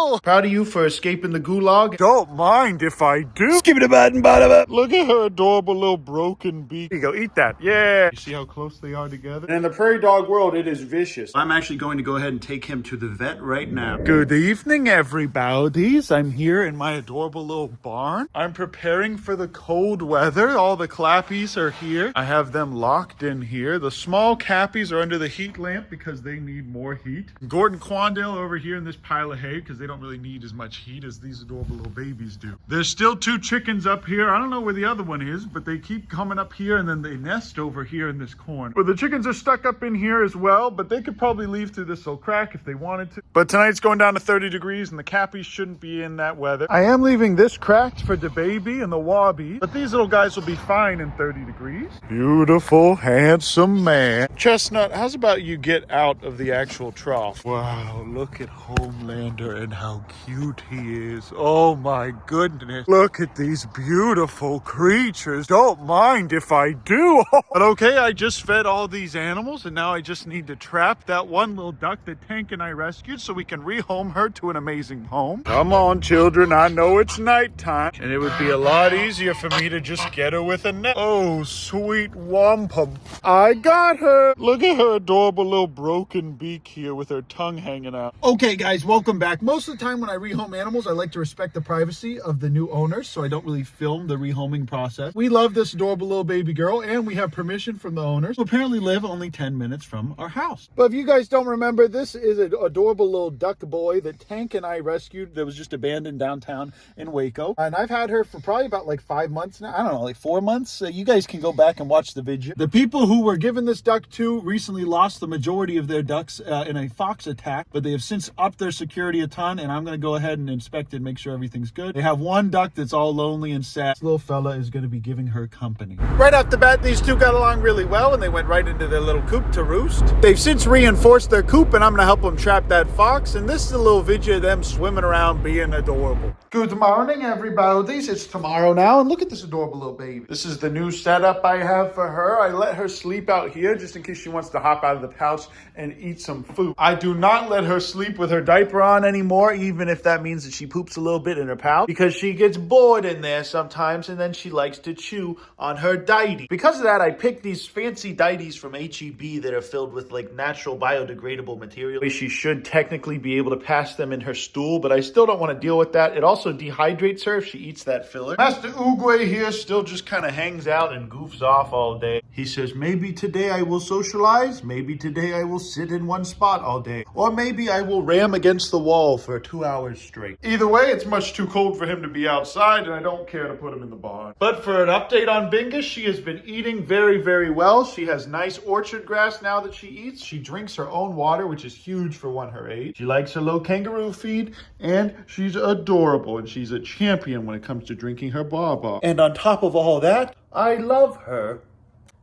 kill. Proud of you for escaping the Gulag. Don't mind if I do. Skip it a button, bottom up. Look at her adorable little broken beak. Here you go, eat that. Yeah. You see how close they are together? And in the prairie dog world, it is vicious. I'm actually going to go ahead and take him to the vet right now. Good evening, everybody's. I'm here in my adorable little barn. I'm preparing for the cold weather. All the clappies are here. I have them locked in here. The small cappies are under the heat lamp because they need more heat. Gort and Quandale over here in this pile of hay because they don't really need as much heat as these adorable little babies do. There's still 2 chickens up here. I don't know where the other one is, but they keep coming up here and then they nest over here in this corner. But the chickens are stuck up in here as well, but they could probably leave through this little crack if they wanted to. But tonight's going down to 30 degrees and the cappies shouldn't be in that weather. I am leaving this cracked for the baby and the wobby, but these little guys will be fine in 30 degrees. Beautiful, handsome man. Chestnut, how's about you get out of the actual trough? Wow, look at Homelander and how cute he is. Oh my goodness. Look at these beautiful creatures. Don't mind if I do. But okay, I just fed all these animals and now I just need to trap that one little duck that Tank and I rescued so we can rehome her to an amazing home. Come on, children. I know it's nighttime and it would be a lot easier for me to just get her with a net. Oh, sweet wampum. I got her. Look at her adorable little broken beak here with her tongue hanging out. Okay, guys, welcome back. Most of the time when I rehome animals, I like to respect the privacy of the new owners, so I don't really film the rehoming process. We love this adorable little baby girl, and we have permission from the owners, who apparently live only 10 minutes from our house. But if you guys don't remember, this is an adorable little duck boy that Tank and I rescued that was just abandoned downtown in Waco. And I've had her for probably about like 5 months now. I don't know, like 4 months. You guys can go back and watch the video. The people who were given this duck to recently lost the majority of their ducks in a fox attack, but they have since upped their security a ton, and I'm going to go ahead and inspect it, make sure everything's good. They have one duck that's all lonely and sad. This little fella is going to be giving her company. Right off the bat, these two got along really well, and they went right into their little coop to roost. They've since reinforced their coop, and I'm going to help them trap that fox, and this is a little video of them swimming around being adorable. Good morning, everybody. It's tomorrow now, and look at this adorable little baby. This is the new setup I have for her. I let her sleep out here just in case she wants to hop out of the pouch and eat some food. I do not let her sleep with her diaper on anymore, even if that means that she poops a little bit in her pouch, because she gets bored in there sometimes, and then she likes to chew on her diety. Because of that, I picked these fancy dities from H-E-B that are filled with like natural biodegradable material. She should technically be able to pass them in her stool, but I still don't want to deal with that. It also dehydrates her if she eats that filler. Master Oogway here still just kind of hangs out and goofs off all day. He says, maybe today I will socialize, maybe today I will sit in one spot all day, or maybe I will ram against the wall for 2 hours straight. Either way, it's much too cold for him to be outside, and I don't care to put him in the barn. But for an update on Bingus, she has been eating very, very well. She has nice orchard grass now that she eats. She drinks her own water, which is huge for one her age. She likes her low kangaroo feed, and she's adorable, and she's a champion when it comes to drinking her baba. And on top of all that, I love her,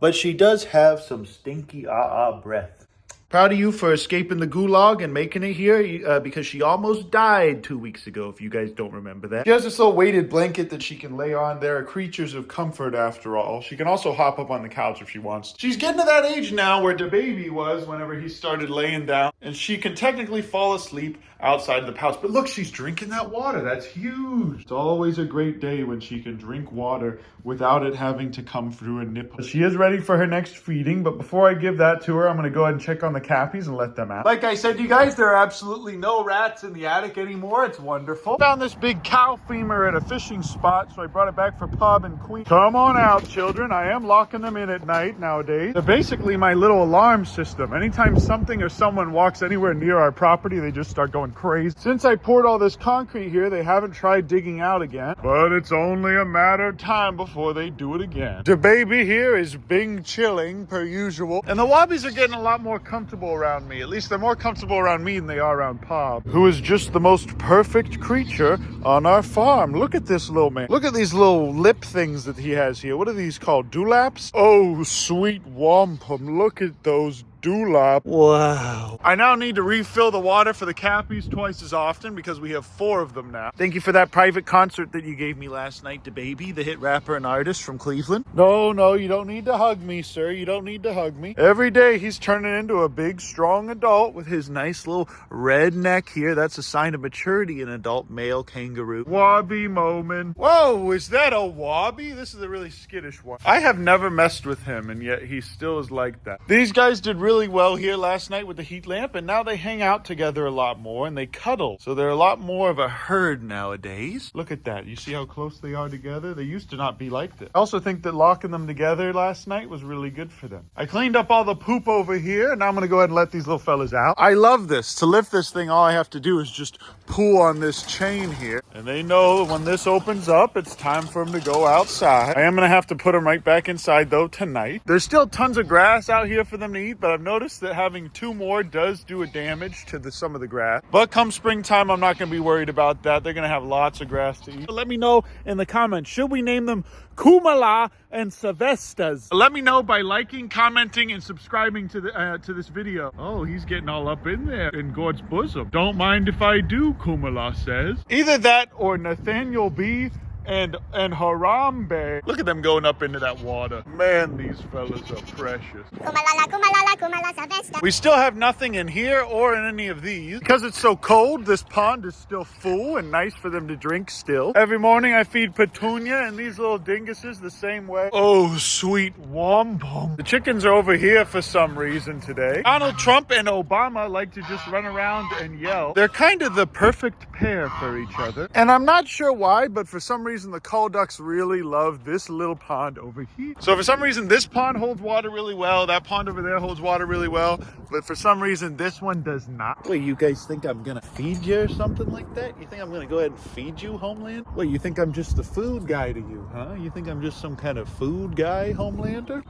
but she does have some stinky breath. Proud of you for escaping the Gulag and making it here because she almost died 2 weeks ago, if you guys don't remember that. She has this little weighted blanket that she can lay on. There are creatures of comfort after all. She can also hop up on the couch if she wants. She's getting to that age now where the baby was whenever he started laying down, and she can technically fall asleep outside the pouch. But look, she's drinking that water. That's huge. It's always a great day when she can drink water without it having to come through a nipple. She is ready for her next feeding, but before I give that to her, I'm going to go ahead and check on the cappies and let them out. Like I said, you guys, there are absolutely no rats in the attic anymore. It's wonderful. Found this big cow femur at a fishing spot, so I brought it back for Pub and Queen. Come on out, children. I am locking them in at night nowadays. They're basically my little alarm system. Anytime something or someone walks anywhere near our property, they just start going crazy. Since I poured all this concrete here, they haven't tried digging out again, but it's only a matter of time before they do it again. The baby here is Bing chilling per usual, and the wobbies are getting a lot more comfortable around me. At least they're more comfortable around me than they are around Pop, who is just the most perfect creature on our farm. Look at this little man. Look at these little lip things that he has here. What are these called? Dewlaps? Oh, sweet wampum. Look at those dewlap. Wow. I now need to refill the water for the cappies twice as often because we have 4 of them now. Thank you for that private concert that you gave me last night, DaBaby, the hit rapper and artist from Cleveland. No, you don't need to hug me, sir. You don't need to hug me. Every day he's turning into a big, strong adult with his nice little red neck here. That's a sign of maturity in an adult male kangaroo. Wobby moment. Whoa, is that a wobby? This is a really skittish one. I have never messed with him, and yet he still is like that. These guys did really well here last night with the heat lamp, and now they hang out together a lot more, and they cuddle. So they're a lot more of a herd nowadays. Look at that. You see how close they are together? They used to not be like this. I also think that locking them together last night was really good for them. I cleaned up all the poop over here, and now I'm going to go ahead and let these little fellas out. I love this. To lift this thing, all I have to do is just pull on this chain here, and they know when this opens up, it's time for them to go outside. I am going to have to put them right back inside, though, tonight. There's still tons of grass out here for them to eat, but I've noticed that having 2 more does do a damage to some of the grass. But come springtime, I'm not going to be worried about that. They're going to have lots of grass to eat. Let me know in the comments, should we name them Kumala and Sylvesters? Let me know by liking, commenting, and subscribing to this video. Oh, he's getting all up in there in Gort's bosom. Don't mind if I do, Kumala says. Either that or Nathaniel B. and Harambe. Look at them going up into that water. Man, these fellas are precious. Kumalala, kumalala, kumala Sylvester. We still have nothing in here or in any of these. Because it's so cold, this pond is still full and nice for them to drink still. Every morning I feed Petunia and these little dinguses the same way. Oh, sweet wampum. The chickens are over here for some reason today. Donald Trump and Obama like to just run around and yell. They're kind of the perfect pair for each other. And I'm not sure why, but for some reason the cull ducks really love this little pond over here. So for some reason this pond holds water really well. That pond over there holds water really well. But for some reason this one does not. Wait, you guys think I'm gonna feed you or something like that? You think I'm gonna go ahead and feed you, Homeland? Wait, you think I'm just the food guy to you, huh? You think I'm just some kind of food guy, Homelander?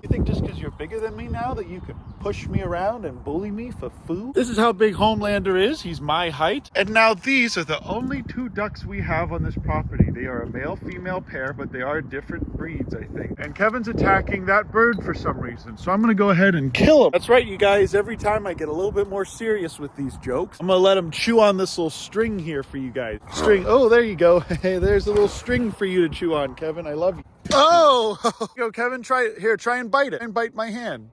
You think just because you're bigger than me now that you can push me around and bully me for food? This is how big Homelander is. He's my height. And now these are the only 2 ducks we have on this property. They are a male-female pair, but they are different breeds, I think. And Kevin's attacking that bird for some reason. So I'm going to go ahead and kill him. That's right, you guys. Every time I get a little bit more serious with these jokes, I'm going to let him chew on this little string here for you guys. String. Oh, there you go. Hey, there's a little string for you to chew on, Kevin. I love you. Oh, yo, Kevin, try and bite it and bite my hand.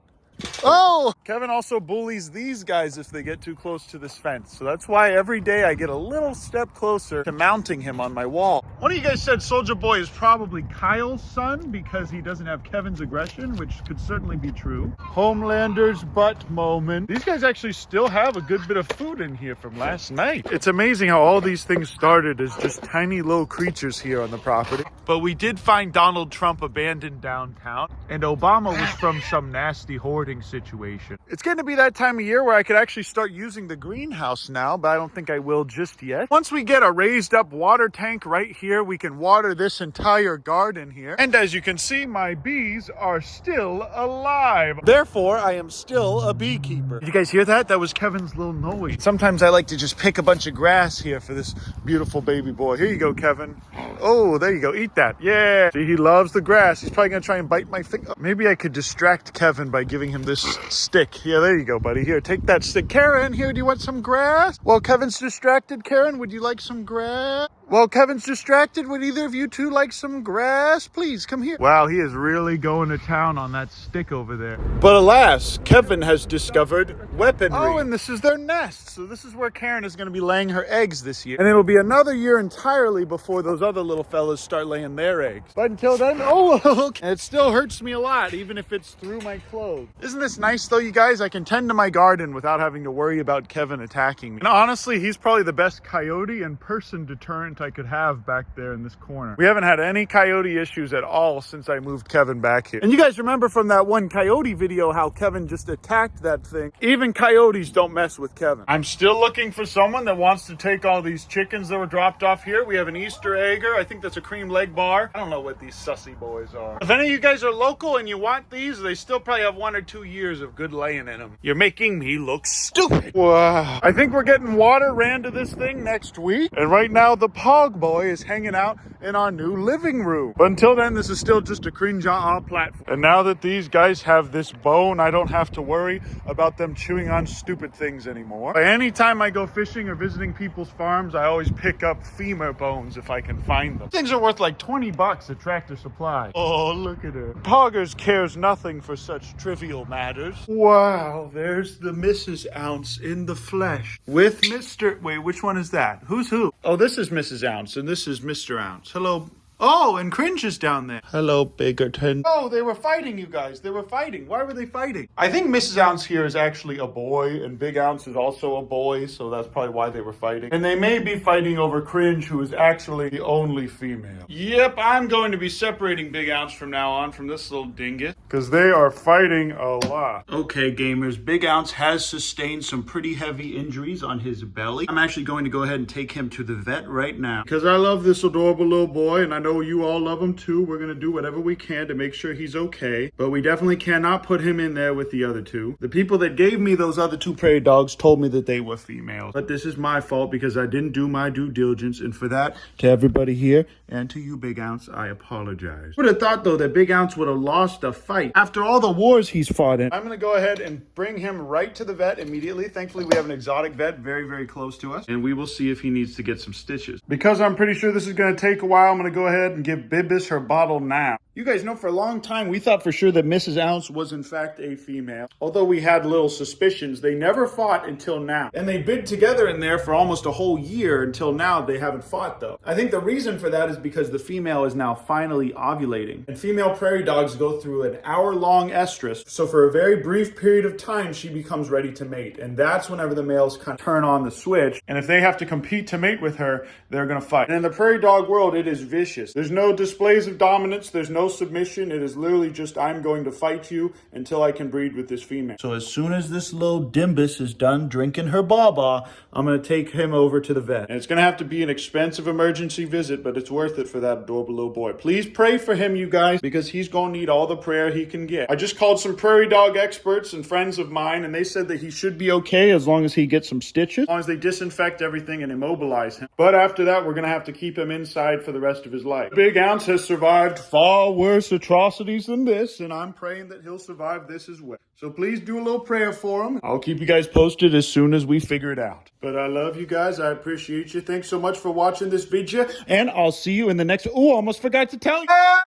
Oh, Kevin also bullies these guys if they get too close to this fence. So that's why every day I get a little step closer to mounting him on my wall. One of you guys said Soulja Boy is probably Kyle's son because he doesn't have Kevin's aggression, which could certainly be true. Homelander's butt moment. These guys actually still have a good bit of food in here from last night. It's amazing how all these things started as just tiny little creatures here on the property. But we did find Donald Trump abandoned downtown, and Obama was from some nasty hoarding situation. It's going to be that time of year where I could actually start using the greenhouse now, but I don't think I will just yet. Once we get a raised up water tank right here, we can water this entire garden here. And as you can see, my bees are still alive. Therefore, I am still a beekeeper. Did you guys hear that? That was Kevin's little noise. Sometimes I like to just pick a bunch of grass here for this beautiful baby boy. Here you go, Kevin. Oh, there you go. Eat that. Yeah. See, he loves the grass. He's probably going to try and bite my finger. Maybe I could distract Kevin by giving him this stick. Yeah, there you go, buddy. Here, take that stick. Karen, here, do you want some grass? While Kevin's distracted, Karen, would you like some grass? While Kevin's distracted, would either of you 2 like some grass? Please, come here. Wow, he is really going to town on that stick over there. But alas, Kevin has discovered weaponry. Oh, and this is their nest. So this is where Karen is going to be laying her eggs this year. And it'll be another year entirely before those other little fellas start laying their eggs. But until then, oh, okay. It still hurts me a lot, even if it's through my clothes. Isn't this nice though, you guys? I can tend to my garden without having to worry about Kevin attacking me. And honestly, he's probably the best coyote and person deterrent I could have back there in this corner. We haven't had any coyote issues at all since I moved Kevin back here. And you guys remember from that one coyote video how Kevin just attacked that thing. Even coyotes don't mess with Kevin. I'm still looking for someone that wants to take all these chickens that were dropped off here. We have an Easter egger. I think that's a cream leg bar. I don't know what these sussy boys are. If any of you guys are local and you want these, they still probably have 1 or 2 2 years of good laying in him. You're making me look stupid. Wow. I think we're getting water ran to this thing next week. And right now the Pog Boy is hanging out in our new living room. But until then, this is still just a cringe platform. And now that these guys have this bone, I don't have to worry about them chewing on stupid things anymore. Anytime I go fishing or visiting people's farms, I always pick up femur bones if I can find them. Things are worth like 20 bucks at Tractor Supply. Oh, look at her. Poggers cares nothing for such trivial matters. Wow, there's the Mrs. Ounce in the flesh with Mr. Wait, which one is that? Who's who? Oh, this is Mrs. Ounce and this is Mr. Ounce. Hello. Oh, and Cringe is down there. Hello, Biggerton. Oh, they were fighting, you guys. They were fighting. Why were they fighting? I think Mrs. Ounce here is actually a boy, and Big Ounce is also a boy, so that's probably why they were fighting. And they may be fighting over Cringe, who is actually the only female. Yep, I'm going to be separating Big Ounce from now on from this little dingus, because they are fighting a lot. Okay, gamers, Big Ounce has sustained some pretty heavy injuries on his belly. I'm actually going to go ahead and take him to the vet right now, because I love this adorable little boy, and I know you all love him too. We're going to do whatever we can to make sure he's okay, but we definitely cannot put him in there with the other two. The people that gave me those other two prairie dogs told me that they were females, but this is my fault because I didn't do my due diligence, and for that, to everybody here and to you, Big Ounce, I apologize. Would have thought though that Big Ounce would have lost a fight after all the wars he's fought in. I'm going to go ahead and bring him right to the vet immediately. Thankfully, we have an exotic vet very, very close to us, and we will see if he needs to get some stitches. Because I'm pretty sure this is going to take a while, I'm going to go ahead and give Bibis her bottle now. You guys know for a long time we thought for sure that Mrs. Ounce was in fact a female. Although we had little suspicions, they never fought until now. And they bid together in there for almost a whole year until now. They haven't fought though. I think the reason for that is because the female is now finally ovulating. And female prairie dogs go through an hour-long estrus. So for a very brief period of time, she becomes ready to mate. And that's whenever the males kind of turn on the switch. And if they have to compete to mate with her, they're going to fight. And in the prairie dog world, it is vicious. There's no displays of dominance. There's no submission. It is literally just, I'm going to fight you until I can breed with this female. So as soon as this little dimbus is done drinking her baba, I'm going to take him over to the vet. And it's going to have to be an expensive emergency visit, but it's worth it for that adorable little boy. Please pray for him, you guys, because he's going to need all the prayer he can get. I just called some prairie dog experts and friends of mine, and they said that he should be okay as long as he gets some stitches, as long as they disinfect everything and immobilize him. But after that, we're going to have to keep him inside for the rest of his life. Big Ounce has survived far worse atrocities than this, and I'm praying that he'll survive this as well. So please do a little prayer for him. I'll keep you guys posted as soon as we figure it out. But I love you guys. I appreciate you. Thanks so much for watching this video, and I'll see you in the next... Oh, I almost forgot to tell you.